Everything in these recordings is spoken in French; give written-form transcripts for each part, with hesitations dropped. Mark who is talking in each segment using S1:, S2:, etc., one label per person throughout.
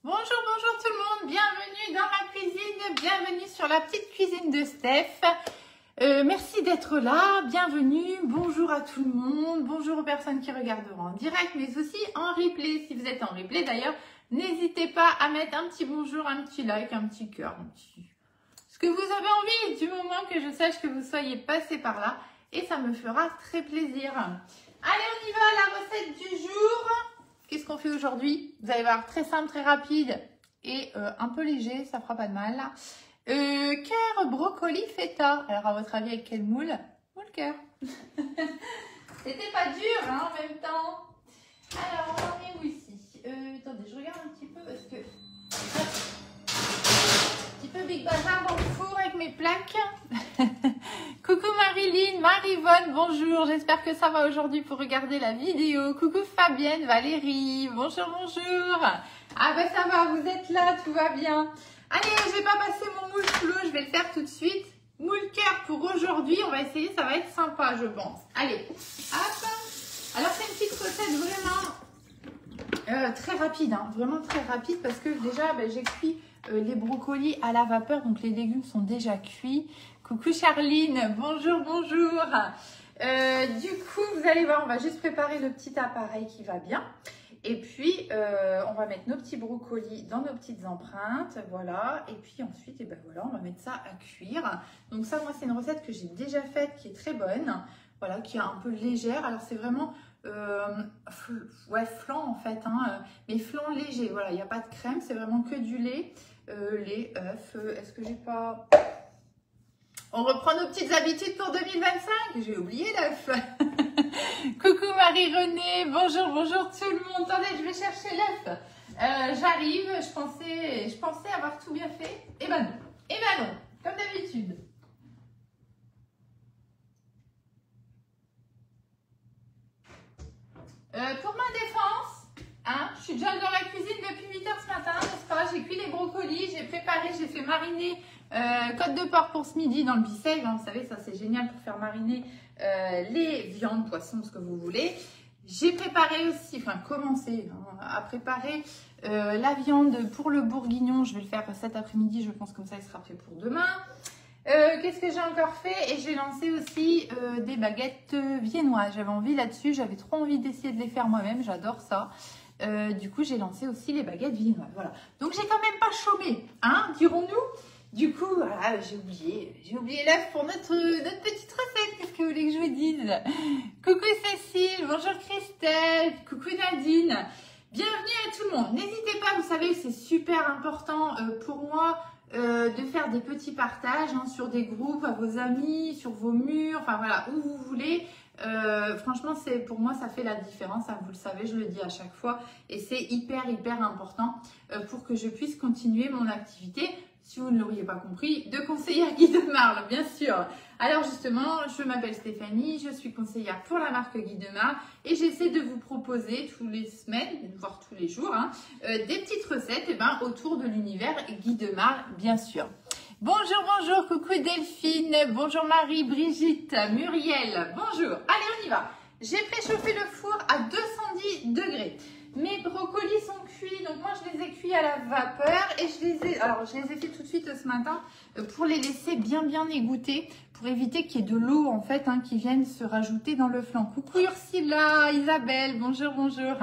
S1: Bonjour, bonjour tout le monde, bienvenue dans ma cuisine, bienvenue sur la petite cuisine de Steph. Merci d'être là, bienvenue, bonjour à tout le monde, bonjour aux personnes qui regarderont en direct, mais aussi en replay. Si vous êtes en replay d'ailleurs, n'hésitez pas à mettre un petit bonjour, un petit like, un petit cœur, ce que vous avez envie, du moment que je sache que vous soyez passé par là, et ça me fera très plaisir. Allez, on y va, la recette du jour. Qu'est-ce qu'on fait aujourd'hui? Vous allez voir, très simple, très rapide et un peu léger, ça fera pas de mal. Cœur, brocoli, feta. Alors, à votre avis, avec quel moule? Moule cœur. C'était pas dur, hein, en même temps. Alors, on en est où ici? Attendez, je regarde un petit peu parce que... Un petit peu Big Bazar dans le four avec mes plaques. Coucou Marilyn, Marivonne, bonjour, j'espère que ça va aujourd'hui pour regarder la vidéo. Coucou Fabienne, Valérie, bonjour, bonjour. Ah ben ça va, vous êtes là, tout va bien. Allez, je vais pas passer mon moule sous l'eau, je vais le faire tout de suite. Moule cœur pour aujourd'hui, on va essayer, ça va être sympa je pense. Allez, hop. Alors c'est une petite recette vraiment très rapide, hein, vraiment très rapide parce que déjà ben, j'ai cuit les brocolis à la vapeur, donc les légumes sont déjà cuits. Coucou Charline, bonjour, bonjour. Du coup, vous allez voir, on va juste préparer le petit appareil qui va bien. Et puis, on va mettre nos petits brocolis dans nos petites empreintes, voilà. Et puis ensuite, et ben voilà, on va mettre ça à cuire. Donc ça, moi, c'est une recette que j'ai déjà faite, qui est très bonne, voilà, qui est un peu légère. Alors c'est vraiment, ouais, flan en fait, hein, mais flan léger. Voilà, il n'y a pas de crème, c'est vraiment que du lait, lait, œufs. Est-ce que j'ai pas... On reprend nos petites habitudes pour 2025. J'ai oublié l'œuf. Coucou Marie-Renée. Bonjour, bonjour tout le monde. Attendez, je vais chercher l'œuf. J'arrive. Je pensais avoir tout bien fait. Eh ben non. Eh ben non. Comme d'habitude. Pour ma défense, hein, je suis déjà dans la cuisine depuis 8 h ce matin, n'est-ce pas? J'ai cuit les brocolis, j'ai préparé, j'ai fait mariner côte de porc pour ce midi dans le bicège. Hein, vous savez, ça c'est génial pour faire mariner les viandes, poissons, ce que vous voulez. J'ai préparé aussi, enfin commencé hein, à préparer la viande pour le bourguignon. Je vais le faire cet après-midi, je pense comme ça il sera fait pour demain. Qu'est-ce que j'ai encore fait? Et j'ai lancé aussi des baguettes viennoises. J'avais envie là-dessus, j'avais trop envie d'essayer de les faire moi-même, j'adore ça. Du coup, j'ai lancé aussi les baguettes viennoises. Voilà. Donc, j'ai quand même pas chômé, hein, dirons-nous. Du coup, voilà, j'ai oublié l'œuf pour notre petite recette. Qu'est-ce que vous voulez que je vous dise? Coucou Cécile, bonjour Christelle, coucou Nadine. Bienvenue à tout le monde. N'hésitez pas, vous savez, c'est super important pour moi de faire des petits partages hein, sur des groupes, à vos amis, sur vos murs, enfin voilà, où vous voulez. Franchement, pour moi, ça fait la différence, hein, vous le savez, je le dis à chaque fois. Et c'est hyper important pour que je puisse continuer mon activité. Si vous ne l'auriez pas compris, de conseillère Guy de Marle, bien sûr. Alors justement, je m'appelle Stéphanie, je suis conseillère pour la marque Guy de Marle et j'essaie de vous proposer tous les semaines, voire tous les jours, hein, des petites recettes autour de l'univers Guy de Marle, bien sûr. Bonjour, bonjour, coucou Delphine, bonjour Marie, Brigitte, Muriel, bonjour. Allez, on y va. J'ai préchauffé le four à 210 degrés. Mes brocolis sont cuits, donc moi je les ai cuits à la vapeur et je les ai fait tout de suite ce matin pour les laisser bien égoutter, pour éviter qu'il y ait de l'eau en fait hein, qui vienne se rajouter dans le flanc. Coucou Ursula, Isabelle, bonjour, bonjour.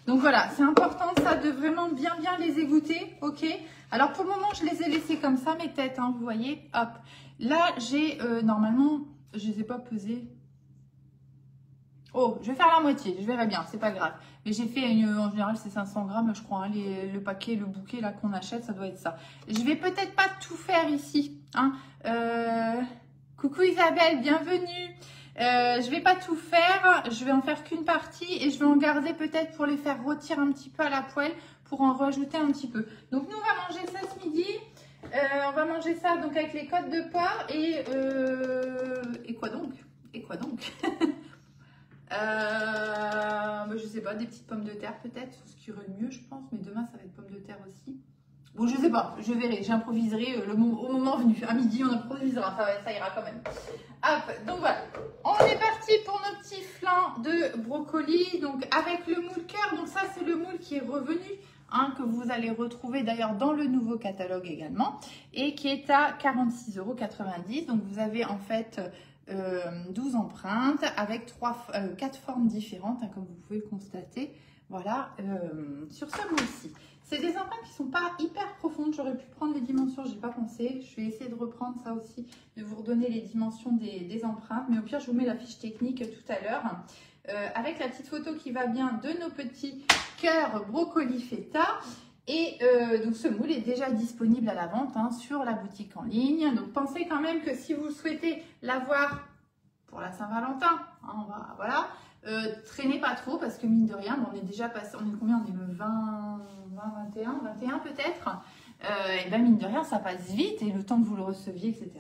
S1: Donc voilà, c'est important ça de vraiment bien les égoutter, ok? Alors pour le moment je les ai laissés comme ça, mes têtes, hein, vous voyez, hop. Là j'ai normalement, je les ai pas pesées. Oh, je vais faire la moitié, je verrai bien, c'est pas grave. Mais j'ai fait, en général, c'est 500 grammes, je crois, hein, le paquet, le bouquet là qu'on achète, ça doit être ça. Je vais peut-être pas tout faire ici. Hein. Coucou Isabelle, bienvenue. Je vais pas tout faire, je vais en faire qu'une partie et je vais en garder peut-être pour les faire rôtir un petit peu à la poêle pour en rajouter un petit peu. Donc nous, on va manger ça ce midi. On va manger ça donc avec les côtes de porc et quoi donc? Et quoi donc? Je sais pas, des petites pommes de terre peut-être, ce qui irait mieux je pense, mais demain ça va être pommes de terre aussi. Bon, je sais pas, je verrai, j'improviserai au moment venu. À midi on improvisera, ça ira quand même. Hop, donc voilà, on est parti pour nos petits flancs de brocoli, donc avec le moule cœur. Donc ça c'est le moule qui est revenu hein, que vous allez retrouver d'ailleurs dans le nouveau catalogue également, et qui est à 46,90 €. Donc vous avez en fait 12 empreintes avec 4 formes différentes, hein, comme vous pouvez le constater. Voilà, sur ce moule-ci. C'est des empreintes qui ne sont pas hyper profondes. J'aurais pu prendre les dimensions, je n'y ai pas pensé. Je vais essayer de reprendre ça aussi, de vous redonner les dimensions des empreintes. Mais au pire, je vous mets la fiche technique tout à l'heure. Avec la petite photo qui va bien de nos petits cœurs brocoli feta. Et donc ce moule est déjà disponible à la vente, hein, sur la boutique en ligne. Donc pensez quand même que si vous souhaitez l'avoir pour la Saint-Valentin, hein, voilà, traînez pas trop parce que mine de rien, on est déjà passé, on est combien? On est le 21 peut-être. Et ben mine de rien, ça passe vite et le temps que vous le receviez, etc.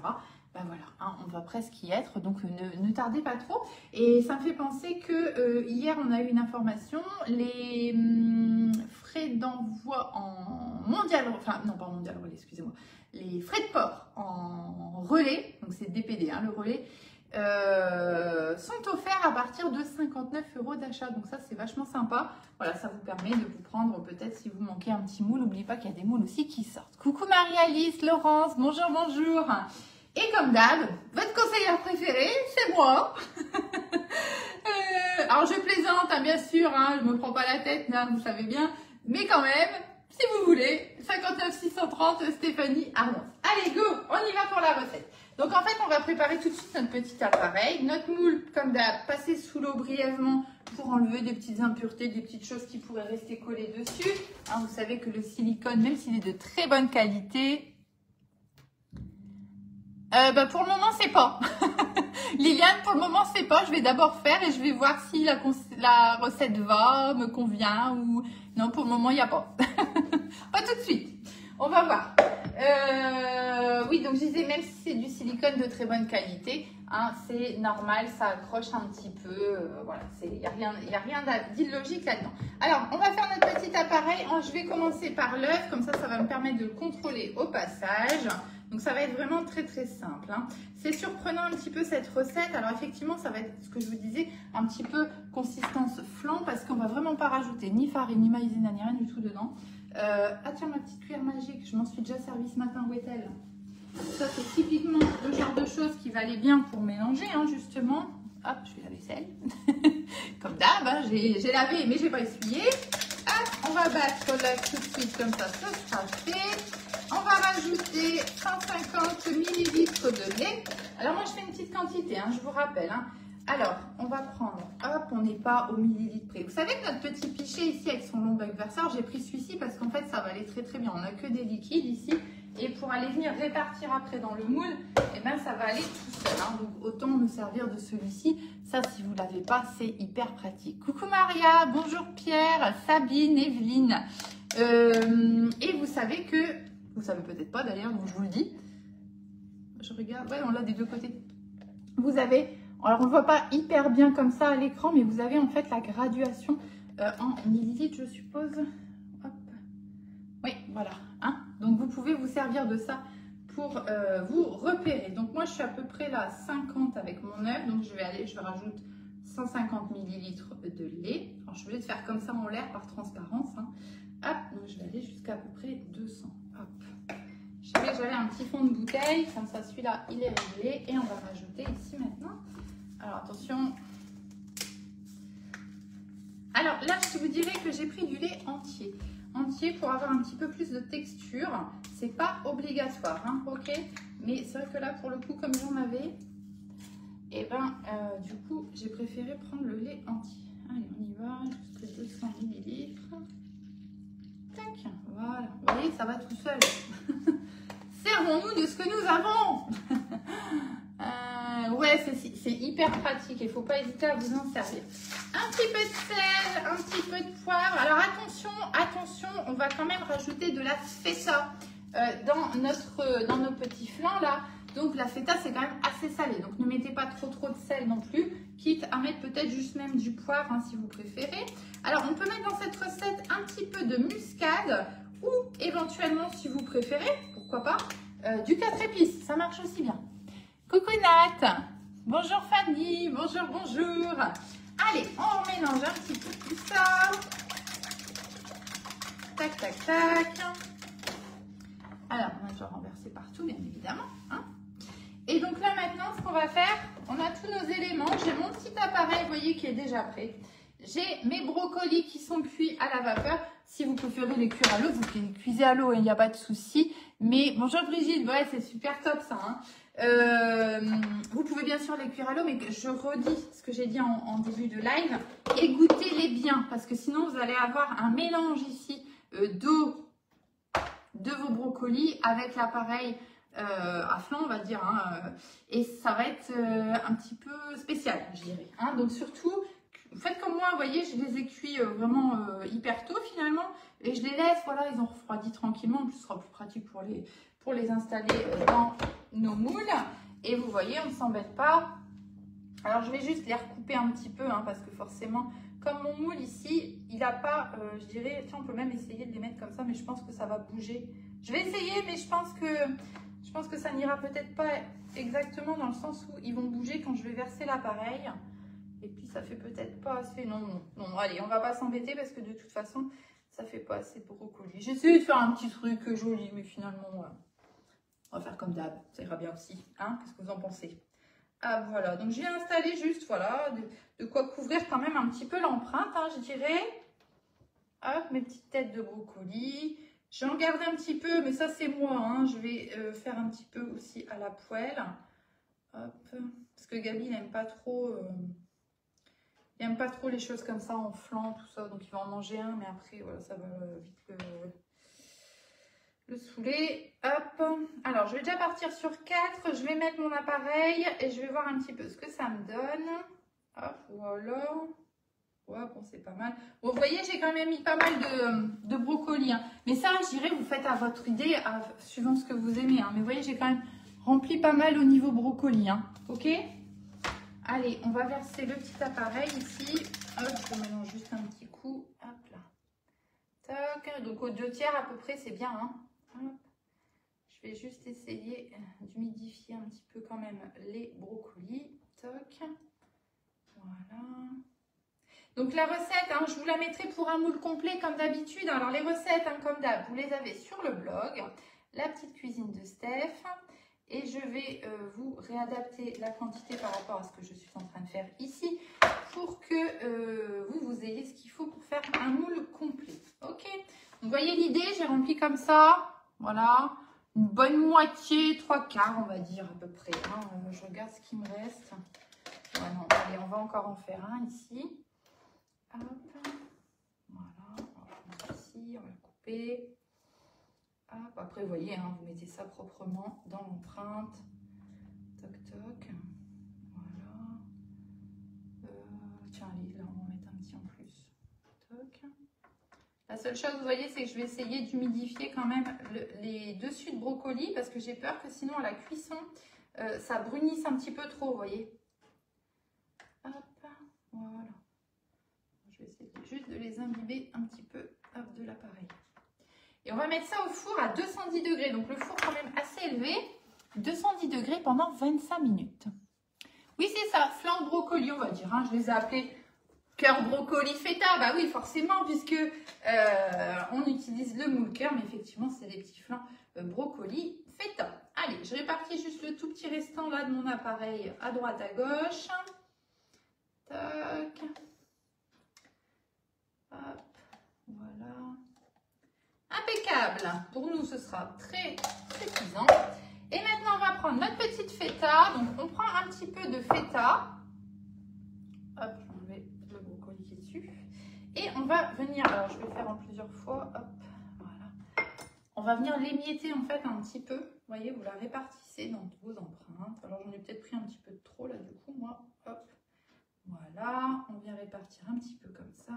S1: Ben voilà, hein, on va presque y être, donc ne tardez pas trop. Et ça me fait penser que hier, on a eu une information, les frais d'envoi en mondial, enfin non pas en mondial relais, excusez-moi, les frais de port en relais, donc c'est DPD, hein, le relais, sont offerts à partir de 59 € d'achat. Donc ça, c'est vachement sympa. Voilà, ça vous permet de vous prendre, peut-être si vous manquez un petit moule, n'oubliez pas qu'il y a des moules aussi qui sortent. Coucou Marie-Alice, Laurence, bonjour, bonjour. Et comme d'hab, votre conseillère préférée, c'est moi. Alors je plaisante, hein, bien sûr, hein, je ne me prends pas la tête, hein, vous savez bien. Mais quand même, si vous voulez, 59 630 Stéphanie Arnaud. Allez, go, on y va pour la recette. Donc en fait, on va préparer tout de suite notre petit appareil. Notre moule, comme d'hab, passer sous l'eau brièvement pour enlever des petites impuretés, des petites choses qui pourraient rester collées dessus. Hein, vous savez que le silicone, même s'il est de très bonne qualité, pour le moment, c'est pas. Liliane, pour le moment, c'est pas. Je vais d'abord faire et je vais voir si la recette va, me convient ou... Non, pour le moment, il n'y a pas. Pas tout de suite. On va voir. Oui, donc je disais, même si c'est du silicone de très bonne qualité, hein, c'est normal, ça accroche un petit peu. Voilà, il n'y a rien d'illogique là-dedans. Alors, on va faire notre petit appareil. Je vais commencer par l'œuf, comme ça va me permettre de le contrôler au passage. Donc, ça va être vraiment très, très simple, hein. C'est surprenant un petit peu cette recette. Alors, effectivement, ça va être ce que je vous disais, un petit peu consistance flan, parce qu'on ne va vraiment pas rajouter ni farine, ni maïzena, ni rien du tout dedans. Ah tiens, ma petite cuillère magique, je m'en suis déjà servi ce matin, où est-elle? Ça, c'est typiquement le genre de choses qui va aller bien pour mélanger, hein, justement. Hop, je fais la vaisselle. Comme d'hab, hein, j'ai lavé, mais je n'ai pas essuyé. Hop, on va battre l'œuf tout de suite, comme ça, ce sera fait. On va rajouter 150 ml de lait. Alors, moi, je fais une petite quantité, hein, je vous rappelle, hein. Alors, on va prendre, hop, on n'est pas au millilitre près. Vous savez que notre petit pichet ici avec son long bec verseur, j'ai pris celui-ci parce qu'en fait, ça va aller très très bien. On n'a que des liquides ici. Et pour aller venir répartir après dans le moule, eh ben, ça va aller tout seul, hein. Donc, autant nous servir de celui-ci. Ça, si vous ne l'avez pas, c'est hyper pratique. Coucou Maria, bonjour Pierre, Sabine, Evelyne. Et vous savez que, vous savez peut-être pas d'ailleurs, donc je vous le dis. Je regarde, ouais, on l'a des deux côtés. Vous avez... Alors, on ne voit pas hyper bien comme ça à l'écran, mais vous avez en fait la graduation en millilitres, je suppose. Hop. Oui, voilà. Hein, donc, vous pouvez vous servir de ça pour vous repérer. Donc, moi, je suis à peu près là 50 avec mon œuf. Donc, je rajoute 150 millilitres de lait. Alors, je suis obligée de faire comme ça en l'air par transparence, hein. Hop, donc je vais aller jusqu'à peu près 200. Hop. Je savais que j'avais un petit fond de bouteille. Comme ça, celui-là, il est réglé. Et on va rajouter ici maintenant. Alors attention. Alors là, je vous dirais que j'ai pris du lait entier. Entier pour avoir un petit peu plus de texture. C'est pas obligatoire, hein, ok. Mais c'est vrai que là, pour le coup, comme j'en avais, et ben du coup, j'ai préféré prendre le lait entier. Allez, on y va, jusqu'à 200 ml. Tac, voilà. Vous voyez, ça va tout seul. Servons-nous de ce que nous avons. Ouais, c'est hyper pratique. Il ne faut pas hésiter à vous en servir. Un petit peu de sel, un petit peu de poivre. Alors attention, attention, on va quand même rajouter de la feta dans nos petits flans là. Donc la feta, c'est quand même assez salé. Donc ne mettez pas trop de sel non plus. Quitte à mettre peut-être juste même du poivre, hein, si vous préférez. Alors on peut mettre dans cette recette un petit peu de muscade ou éventuellement, si vous préférez, pourquoi pas, du 4 épices. Ça marche aussi bien. Coucou Nat, bonjour Fanny, bonjour, bonjour. Allez, on mélange un petit peu tout ça. Tac, tac, tac. Alors, on va déjà renverser partout, bien évidemment. Hein. Et donc là, maintenant, ce qu'on va faire, on a tous nos éléments. J'ai mon petit appareil, vous voyez, qui est déjà prêt. J'ai mes brocolis qui sont cuits à la vapeur. Si vous préférez les cuire à l'eau, vous les cuisez à l'eau, il n'y a pas de souci. Mais bonjour Brigitte, ouais, c'est super top ça. Hein. Vous pouvez bien sûr les cuire à l'eau, mais je redis ce que j'ai dit en début de live. Égouttez-les bien, parce que sinon vous allez avoir un mélange ici d'eau de vos brocolis avec l'appareil à flanc, on va dire. Hein, et ça va être un petit peu spécial, je dirais. Hein. Donc surtout, faites comme moi, vous voyez, je les ai cuits vraiment hyper tôt finalement. Et je les laisse, voilà, ils ont refroidi tranquillement. En plus, ce sera plus pratique pour les installer dans nos moules. Et vous voyez, on ne s'embête pas. Alors, je vais juste les recouper un petit peu, hein, parce que forcément, comme mon moule ici, il n'a pas, je dirais, tiens, on peut même essayer de les mettre comme ça, mais je pense que ça va bouger. Je vais essayer, mais je pense que ça n'ira peut-être pas exactement dans le sens où ils vont bouger quand je vais verser l'appareil. Et puis, ça fait peut-être pas assez. Non, allez, on va pas s'embêter parce que de toute façon, ça fait pas assez de brocoli. J'ai essayé de faire un petit truc joli, mais finalement, on va faire comme d'hab. Ça ira bien aussi. Hein? Qu'est-ce que vous en pensez? Ah, voilà. Donc, je viens installer juste, voilà, de quoi couvrir quand même un petit peu l'empreinte, hein, je dirais. Hop, mes petites têtes de brocoli. J'en garde un petit peu, mais ça, c'est moi. Hein. Je vais faire un petit peu aussi à la poêle. Hop. Parce que Gabi, il n'aime pas trop... Il n'aime pas trop les choses comme ça en flanc, tout ça. Donc, il va en manger un. Mais après, voilà, ça va vite le saouler. Hop. Alors, je vais déjà partir sur 4. Je vais mettre mon appareil et je vais voir un petit peu ce que ça me donne. Hop, voilà. Ouais, bon, c'est pas mal. Bon, vous voyez, j'ai quand même mis pas mal de brocolis. Hein. Mais ça, je dirais, vous faites à votre idée, suivant ce que vous aimez. Hein. Mais vous voyez, j'ai quand même rempli pas mal au niveau brocoli. Hein. Ok ? Allez, on va verser le petit appareil ici. Hop, je mélange juste un petit coup. Hop là. Tac. Donc, aux 2 tiers à peu près, c'est bien. Hein. Hop. Je vais juste essayer d'humidifier un petit peu quand même les brocolis. Toc. Voilà. Donc, la recette, hein, je vous la mettrai pour un moule complet comme d'habitude. Alors, les recettes, hein, comme d'hab, vous les avez sur le blog. La petite cuisine de Steph. Et je vais vous réadapter la quantité par rapport à ce que je suis en train de faire ici pour que vous ayez ce qu'il faut pour faire un moule complet. Ok? Vous voyez l'idée, j'ai rempli comme ça. Voilà. Une bonne moitié, 3/4 on va dire à peu près. Hein. Je regarde ce qui me reste. Ouais, non, allez, on va encore en faire un ici. Hop. Voilà. On va le prendre ici, on va le couper. Hop, après, vous voyez, hein, vous mettez ça proprement dans l'empreinte. Toc, toc. Voilà. Tiens, allez, là, on va en mettre un petit en plus. Toc. La seule chose, vous voyez, c'est que je vais essayer d'humidifier quand même les dessus de brocoli parce que j'ai peur que sinon, à la cuisson, ça brunisse un petit peu trop, vous voyez. Hop, voilà. Je vais essayer juste de les imbiber un petit peu hop, de l'appareil. Et on va mettre ça au four à 210 degrés. Donc, le four quand même assez élevé. 210 degrés pendant 25 minutes. Oui, c'est ça. Flan de brocoli, on va dire. Hein. Je les ai appelés cœur brocoli feta. Bah oui, forcément, puisque on utilise le moule cœur. Mais effectivement, c'est des petits flans brocoli feta. Allez, je répartis juste le tout petit restant là de mon appareil à droite, à gauche. Tac. Hop. Voilà. Impeccable. Pour nous, ce sera très suffisant. Et maintenant, on va prendre notre petite feta. Donc, on prend un petit peu de feta. Hop, je vais enlever le brocoli qui est dessus. Et on va venir, alors je vais le faire en plusieurs fois. Hop, voilà. On va venir l'émietter en fait un petit peu. Vous voyez, vous la répartissez dans vos empreintes. Alors, j'en ai peut-être pris un petit peu de trop là, du coup, moi. Hop, voilà. On vient répartir un petit peu comme ça.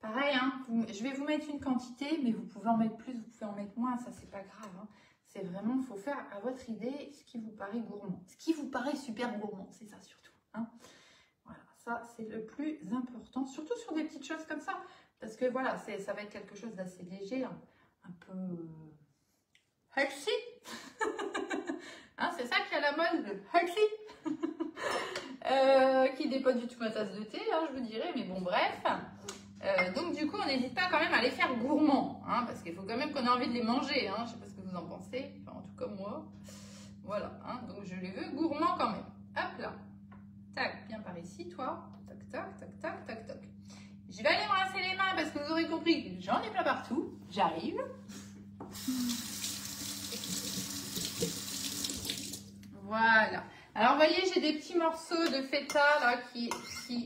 S1: Pareil, hein, je vais vous mettre une quantité, mais vous pouvez en mettre plus, vous pouvez en mettre moins, ça c'est pas grave. Hein. C'est vraiment, il faut faire à votre idée ce qui vous paraît gourmand. Ce qui vous paraît super gourmand, c'est ça surtout. Hein. Voilà, ça c'est le plus important, surtout sur des petites choses comme ça. Parce que voilà, ça va être quelque chose d'assez léger, hein, un peu healthy. Hein, c'est ça qui est à la mode, le healthy. Qui n'est pas du tout ma tasse de thé, hein, je vous dirais, mais bon, bref. Donc du coup, on n'hésite pas quand même à les faire hein, parce qu'il faut quand même qu'on ait envie de les manger, hein. Je ne sais pas ce que vous en pensez, enfin, en tout cas moi. Voilà, hein, donc je les veux gourmands quand même. Hop là. Tac, viens par ici, toi. Tac, tac, tac, tac, tac, tac. Je vais aller me rincer les mains parce que vous aurez compris que j'en ai plein partout. J'arrive. Voilà. Alors, vous voyez, j'ai des petits morceaux de feta là qui sont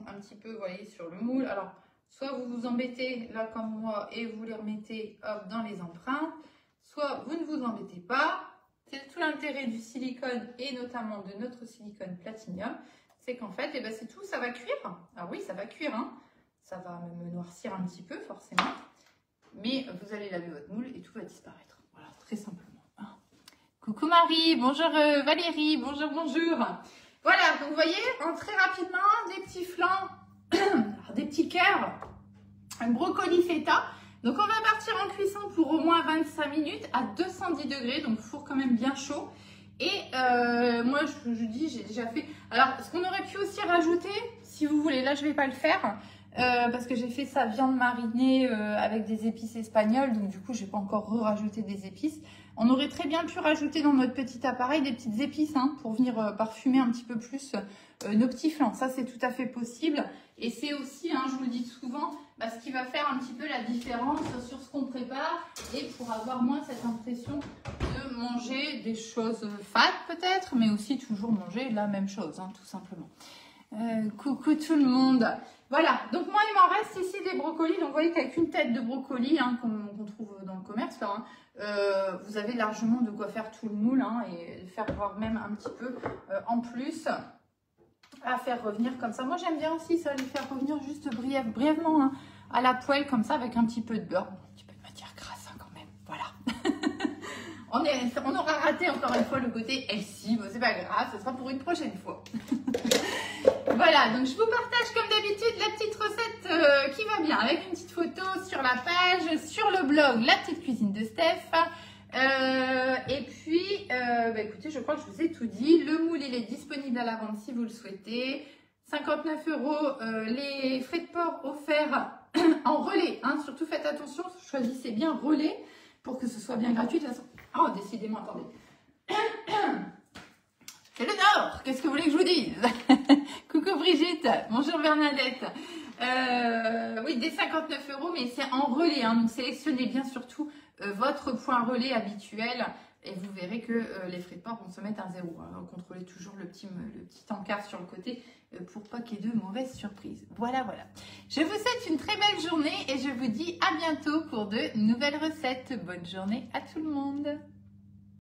S1: un petit peu, vous voyez, sur le moule. Alors, soit vous vous embêtez là comme moi et vous les remettez hop, dans les empreintes, soit vous ne vous embêtez pas. C'est tout l'intérêt du silicone et notamment de notre silicone platinium, c'est qu'en fait, eh ben, c'est tout, ça va cuire. Ah oui, ça va cuire, hein. Ça va me noircir un petit peu forcément, mais vous allez laver votre moule et tout va disparaître. Voilà, très simplement. Coucou Marie, bonjour Valérie, bonjour, bonjour. Voilà, donc vous voyez, très rapidement, des petits flancs, des petits cœurs, un brocoli feta. Donc on va partir en cuisson pour au moins 25 minutes à 210 degrés, donc four quand même bien chaud. Et moi je dis, j'ai déjà fait... Alors ce qu'on aurait pu aussi rajouter, si vous voulez, là je ne vais pas le faire, parce que j'ai fait sa viande marinée avec des épices espagnoles, donc du coup je n'ai pas encore rajouté des épices. On aurait très bien pu rajouter dans notre petit appareil des petites épices, hein, pour venir parfumer un petit peu plus nos petits flancs. Ça c'est tout à fait possible. Et c'est aussi, hein, je vous le dis souvent, ce qui va faire un petit peu la différence sur ce qu'on prépare et pour avoir moins cette impression de manger des choses fades peut-être, mais aussi toujours manger la même chose, hein, tout simplement. Coucou tout le monde. Voilà, donc moi il m'en reste ici des brocolis. Donc vous voyez qu'avec une tête de brocoli, hein, qu'on trouve dans le commerce là, hein, vous avez largement de quoi faire tout le moule, hein, et faire voir même un petit peu en plus à faire revenir comme ça. Moi j'aime bien aussi ça, les faire revenir juste brièvement, hein, à la poêle comme ça avec un petit peu de beurre, un petit peu de matière grasse, hein, quand même. Voilà. On aura raté encore une fois le côté healthy, bon, c'est pas grave, ce sera pour une prochaine fois. Voilà, donc je vous partage comme d'habitude la petite recette qui va bien, avec une petite photo sur la page, sur le blog La Petite Cuisine de Steph. Et puis, écoutez, je crois que je vous ai tout dit. Le moule, il est disponible à la vente si vous le souhaitez. 59 €, les frais de port offerts en relais, hein. Surtout faites attention, choisissez bien relais pour que ce soit bien gratuit. De toute façon. Oh, décidément, attendez. C'est le Nord, qu'est-ce que vous voulez que je vous dise? Coucou Brigitte, bonjour Bernadette. Oui, des 59 €, mais c'est en relais, hein, donc sélectionnez bien surtout votre point relais habituel et vous verrez que les frais de port vont se mettre à 0. Hein. Contrôlez toujours le petit encart sur le côté pour pas qu'il y ait de mauvaises surprises. Voilà, voilà. Je vous souhaite une très belle journée et je vous dis à bientôt pour de nouvelles recettes. Bonne journée à tout le monde.